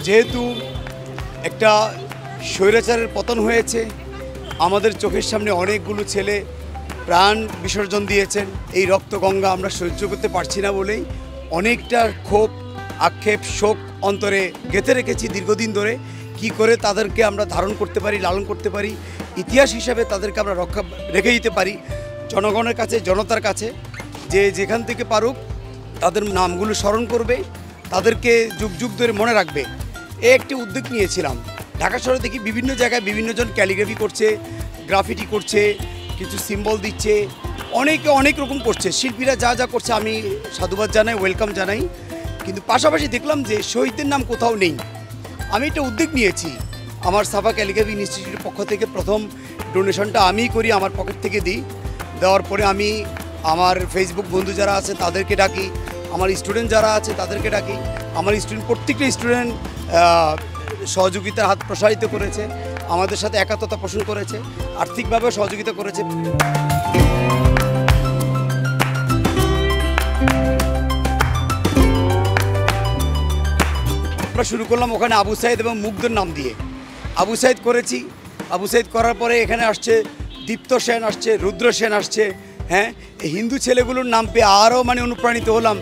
যেহেতু একটা স্বৈরাচারের পতন হয়েছে, আমাদের চোখের সামনে অনেকগুলো ছেলে প্রাণ বিসর্জন দিয়েছেন। এই রক্তগঙ্গা আমরা সহ্য করতে পারছি না বলেই অনেকটা ক্ষোভ, আক্ষেপ, শোক অন্তরে গেঁথে রেখেছি দীর্ঘদিন ধরে। কি করে তাদেরকে আমরা ধারণ করতে পারি, লালন করতে পারি, ইতিহাস হিসাবে তাদেরকে আমরা রেখে দিতে পারি জনগণের কাছে, জনতার কাছে, যে যেখান থেকে পারুক তাদের নামগুলো স্মরণ করবে, তাদেরকে যুগ যুগ ধরে মনে রাখবে। এই একটি উদ্যোগ নিয়েছিলাম। ঢাকা শহরে দেখি বিভিন্ন জায়গায় বিভিন্নজন ক্যালিগ্রাফি করছে, গ্রাফিটি করছে, কিছু সিম্বল দিচ্ছে, অনেকে অনেক রকম করছে। শিল্পীরা যা যা করছে আমি সাধুবাদ জানাই, ওয়েলকাম জানাই। কিন্তু পাশাপাশি দেখলাম যে শহীদদের নাম কোথাও নেই। আমি একটা উদ্যোগ নিয়েছি, আমার সাফা ক্যালিগ্রাফি ইনস্টিটিউটের পক্ষ থেকে প্রথম ডোনেশনটা আমিই করি, আমার পকেট থেকে দিই। দেওয়ার পরে আমি আমার ফেসবুক বন্ধু যারা আছে তাদেরকে ডাকি, আমার স্টুডেন্ট যারা আছে তাদেরকে ডাকি। আমার প্রত্যেকটা স্টুডেন্ট সহযোগিতার হাত প্রসারিত করেছে, আমাদের সাথে একাত্মতা পোষণ করেছে, আর্থিকভাবে সহযোগিতা করেছে। আমরা শুরু করলাম ওখানে আবু সাইদ এবং মুগ্ধর নাম দিয়ে। আবু সাইদ করেছি। আবু সাইদ করার পরে এখানে আসছে দীপ্ত সেন, আসছে রুদ্র সেন, আসছে। হ্যাঁ, এই হিন্দু ছেলেগুলোর নাম পেয়ে আরও অনুপ্রাণিত হলাম।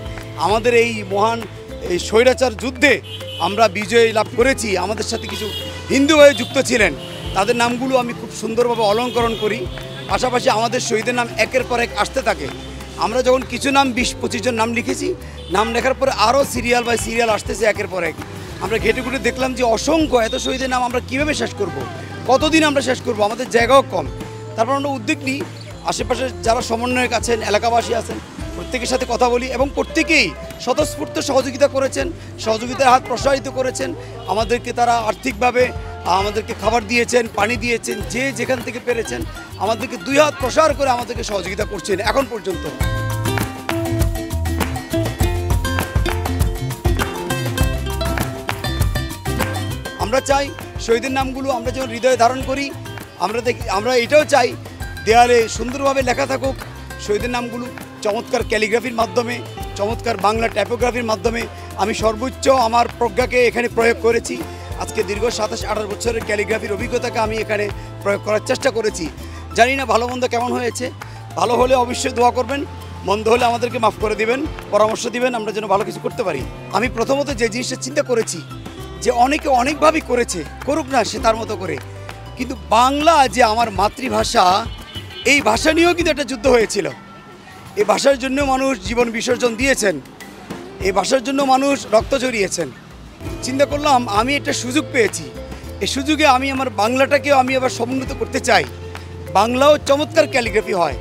আমাদের এই মহান এই স্বৈরাচার যুদ্ধে আমরা বিজয় লাভ করেছি, আমাদের সাথে কিছু হিন্দু হয়ে যুক্ত ছিলেন, তাদের নামগুলো আমি খুব সুন্দরভাবে অলঙ্করণ করি। পাশাপাশি আমাদের শহীদের নাম একের পর এক আসতে থাকে। আমরা যখন কিছু নাম 20-25 জন নাম লিখেছি, নাম লেখার পরে আরও সিরিয়াল বাই সিরিয়াল আসতেছে একের পর এক। আমরা ঘেটে ঘুটে দেখলাম যে অসংখ্য এত শহীদের নাম আমরা কীভাবে শেষ করব, কতদিন আমরা শেষ করব, আমাদের জায়গাও কম। তারপর আমরা উদ্যোগ নিই, আশেপাশে যারা সমন্বয়ক আছেন, এলাকাবাসী আছেন, প্রত্যেকের সাথে কথা বলি এবং প্রত্যেকেই স্বতঃস্ফূর্ত সহযোগিতা করেছেন, সহযোগিতার হাত প্রসারিত করেছেন। আমাদেরকে তারা আর্থিকভাবে আমাদেরকে খাবার দিয়েছেন, পানি দিয়েছেন, যে যেখান থেকে পেরেছেন আমাদেরকে 2 হাত প্রসার করে আমাদেরকে সহযোগিতা করছেন এখন পর্যন্ত। আমরা চাই শহীদের নামগুলো আমরা যেমন হৃদয়ে ধারণ করি, আমরা এটাও চাই দেয়ালে সুন্দরভাবে লেখা থাকুক শহীদের নামগুলো, চমৎকার ক্যালিগ্রাফির মাধ্যমে, চমৎকার বাংলা টাইপোগ্রাফির মাধ্যমে। আমি সর্বোচ্চ আমার প্রজ্ঞাকে এখানে প্রয়োগ করেছি। আজকে দীর্ঘ 27-28 বছরের ক্যালিগ্রাফির অভিজ্ঞতাকে আমি এখানে প্রয়োগ করার চেষ্টা করেছি। জানি না ভালো মন্দ কেমন হয়েছে, ভালো হলে অবশ্যই দোয়া করবেন, মন্দ হলে আমাদেরকে মাফ করে দিবেন, পরামর্শ দিবেন, আমরা যেন ভালো কিছু করতে পারি। আমি প্রথমত যে জিনিসটা চিন্তা করেছি যে অনেকে অনেকভাবেই করেছে, করুক না সে তার মতো করে, কিন্তু বাংলা যে আমার মাতৃভাষা, এই ভাষা নিয়েও কিন্তু একটা যুদ্ধ হয়েছিল। এই ভাষার জন্য মানুষ জীবন বিসর্জন দিয়েছেন, এই ভাষার জন্য মানুষ রক্ত ঝরিয়েছেন। চিন্তা করলাম আমি একটা সুযোগ পেয়েছি, এই সুযোগে আমি আমার বাংলাটাকেও আমি আবার সমুন্নত করতে চাই। বাংলাও চমৎকার ক্যালিগ্রাফি হয়,